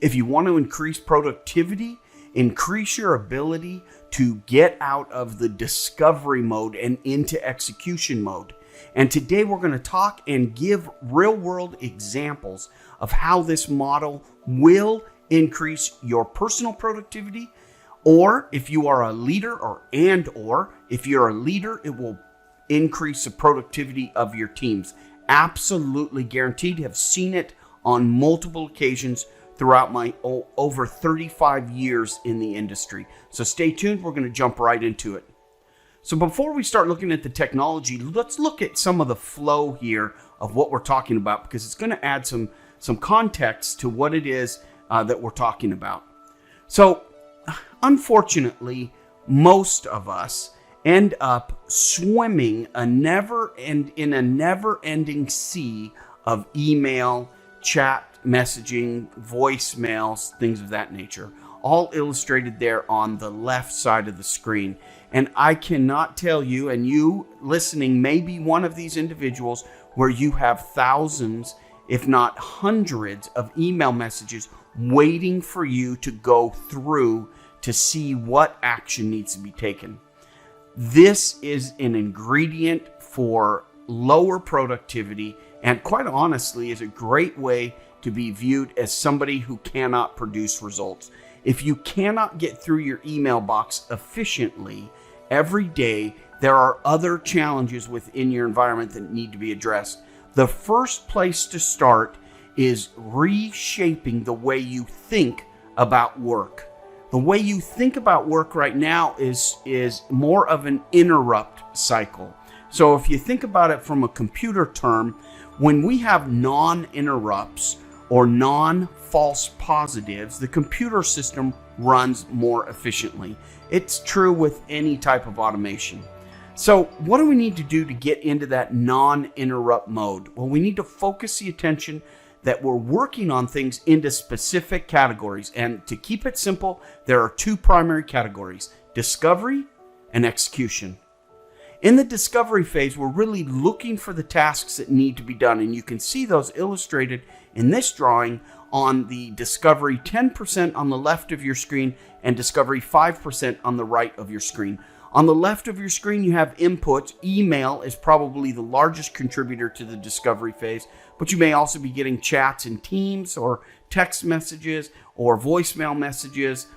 If you want to increase productivity, increase your ability to get out of the discovery mode and into execution mode. And today we're going to talk and give real-world examples of how this model will increase your personal productivity, or if you are a leader, or if you're a leader, it will increase the productivity of your teams. Absolutely guaranteed. Have seen it on multiple occasions throughout my over 35 years in the industry. So stay tuned. We're going to jump right into it. So before we start looking at the technology, let's look at some of the flow here of what we're talking about, because it's going to add some context to what it is that we're talking about. So unfortunately, most of us end up swimming in a never-ending sea of email, chat, messaging, voicemails, things of that nature, all illustrated there on the left side of the screen. And I cannot tell you, and you listening may be one of these individuals where you have thousands, if not hundreds, of email messages waiting for you to go through to see what action needs to be taken. This is an ingredient for lower productivity, and quite honestly is a great way to be viewed as somebody who cannot produce results. If you cannot get through your email box efficiently every day, there are other challenges within your environment that need to be addressed. The first place to start is reshaping the way you think about work. The way you think about work right now is more of an interrupt cycle. So if you think about it from a computer term, when we have non-interrupts or non-false positives, the computer system runs more efficiently. It's true with any type of automation. So what do we need to do to get into that non-interrupt mode? Well, we need to focus the attention that we're working on things into specific categories. And to keep it simple, there are two primary categories: discovery and execution. In the discovery phase, we're really looking for the tasks that need to be done. And you can see those illustrated in this drawing on the discovery 10% on the left of your screen and discovery 5% on the right of your screen. On the left of your screen, you have input. Email is probably the largest contributor to the discovery phase, but you may also be getting chats in Teams or text messages or voicemail messages.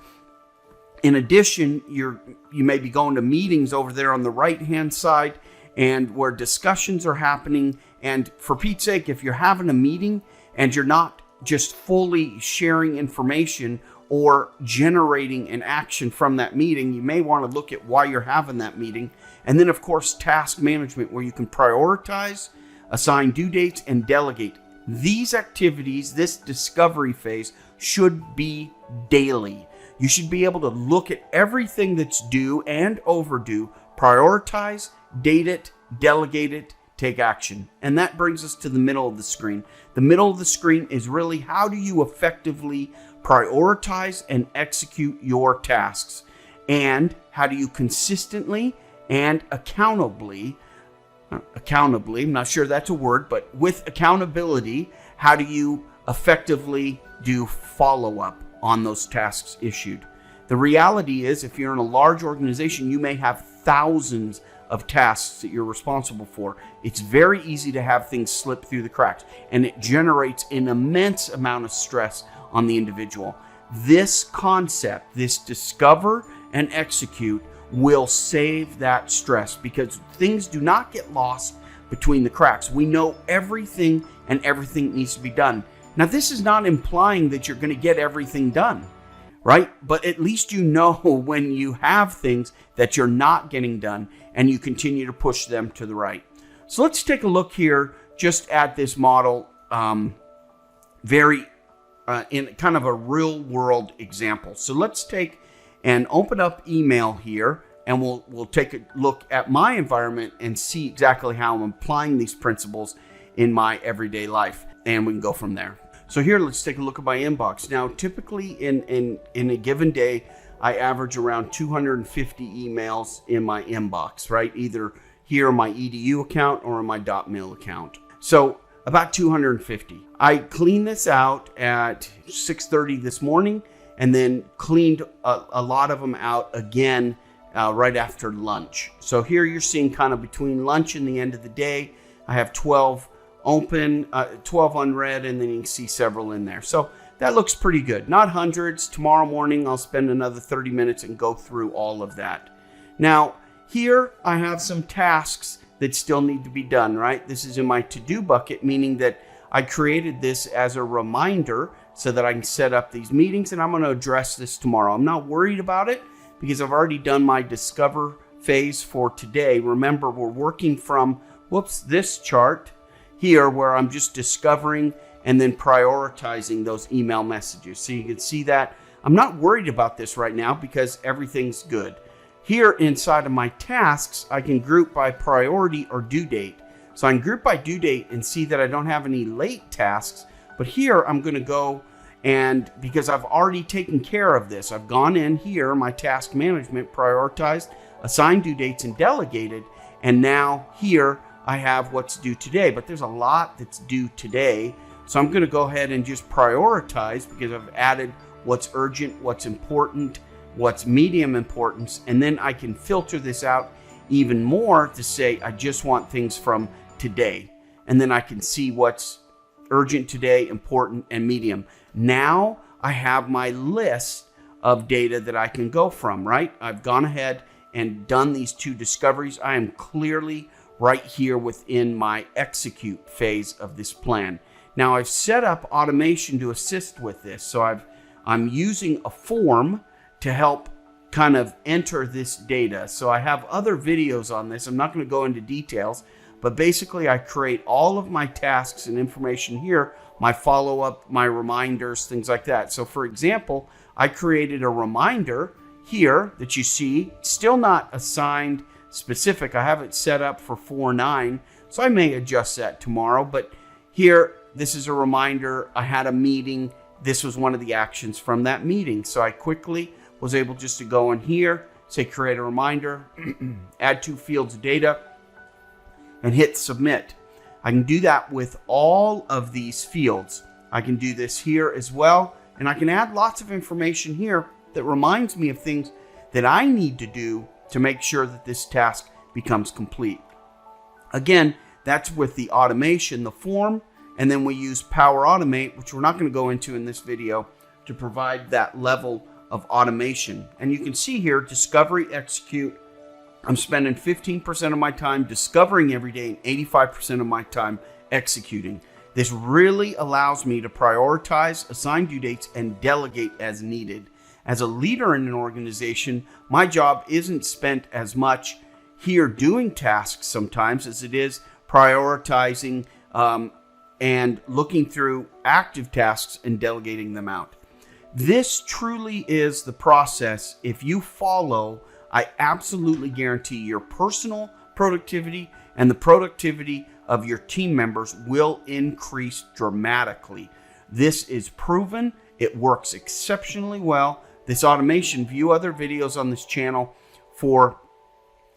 In addition, you may be going to meetings over there on the right-hand side and where discussions are happening. And for Pete's sake, if you're having a meeting and you're not just fully sharing information or generating an action from that meeting, you may want to look at why you're having that meeting. And then, of course, task management, where you can prioritize, assign due dates, and delegate. These activities, this discovery phase, should be daily. You should be able to look at everything that's due and overdue, prioritize, date it, delegate it, take action. And that brings us to the middle of the screen. The middle of the screen is really, how do you effectively prioritize and execute your tasks? And how do you consistently and accountably, I'm not sure that's a word, but with accountability, how do you effectively do follow-up on those tasks issued? The reality is, if you're in a large organization, you may have thousands of tasks that you're responsible for. It's very easy to have things slip through the cracks, and it generates an immense amount of stress on the individual. This concept, this discover and execute, will save that stress, because things do not get lost between the cracks. We know everything, and everything needs to be done. Now, this is not implying that you're going to get everything done, right? But at least you know when you have things that you're not getting done, and you continue to push them to the right. So let's take a look here just at this model, in kind of a real world example. So let's take and open up email here, and we'll take a look at my environment and see exactly how I'm applying these principles in my everyday life, and we can go from there. So here, let's take a look at my inbox. Now, typically in a given day, I average around 250 emails in my inbox, right? Either here in my EDU account or in my .mail account. So About 250. I cleaned this out at 6:30 this morning and then cleaned a lot of them out again right after lunch. So here you're seeing kind of between lunch and the end of the day, I have 12 open, 12 unread, and then you can see several in there. So that looks pretty good. Not hundreds. Tomorrow morning, I'll spend another 30 minutes and go through all of that. Now, here I have some tasks that still need to be done, right? This is in my to-do bucket, meaning that I created this as a reminder so that I can set up these meetings, and I'm going to address this tomorrow. I'm not worried about it because I've already done my discover phase for today. Remember, we're working from, this chart here where I'm just discovering and then prioritizing those email messages. So you can see that I'm not worried about this right now because everything's good. Here inside of my tasks, I can group by priority or due date. So I can group by due date and see that I don't have any late tasks. But here I'm going to go, and because I've already taken care of this, I've gone in here, my task management, prioritized, assigned due dates, and delegated. And now here I have what's due today. But there's a lot that's due today. So I'm going to go ahead and just prioritize because I've added what's urgent, what's important, what's medium importance, and then I can filter this out even more to say I just want things from today. And then I can see what's urgent today, important, and medium. Now I have my list of data that I can go from, right? I've gone ahead and done these 2 discoveries. I am clearly right here within my execute phase of this plan. Now I've set up automation to assist with this. So I'm using a form to help kind of enter this data. So I have other videos on this. I'm not going to go into details, but basically I create all of my tasks and information here, my follow-up, my reminders, things like that. So for example, I created a reminder here that you see, still not assigned specific. I have it set up for 4/9, so I may adjust that tomorrow, but here, this is a reminder. I had a meeting. This was one of the actions from that meeting. So I quickly was able just to go in here, say create a reminder, add 2 fields of data, and hit submit. I can do that with all of these fields. I can do this here as well, and I can add lots of information here that reminds me of things that I need to do to make sure that this task becomes complete. Again, that's with the automation, the form, and then we use Power Automate, which we're not going to go into in this video, to provide that level of automation. And you can see here, discovery, execute. I'm spending 15% of my time discovering every day and 85% of my time executing. This really allows me to prioritize, assign due dates, and delegate as needed. As a leader in an organization, my job isn't spent as much here doing tasks sometimes as it is prioritizing and looking through active tasks and delegating them out. This truly is the process. If you follow, I absolutely guarantee your personal productivity and the productivity of your team members will increase dramatically. This is proven. It works exceptionally well. This automation, view other videos on this channel for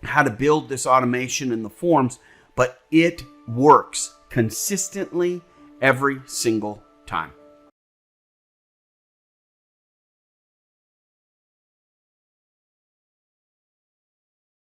how to build this automation in the forms, but it works consistently every single time.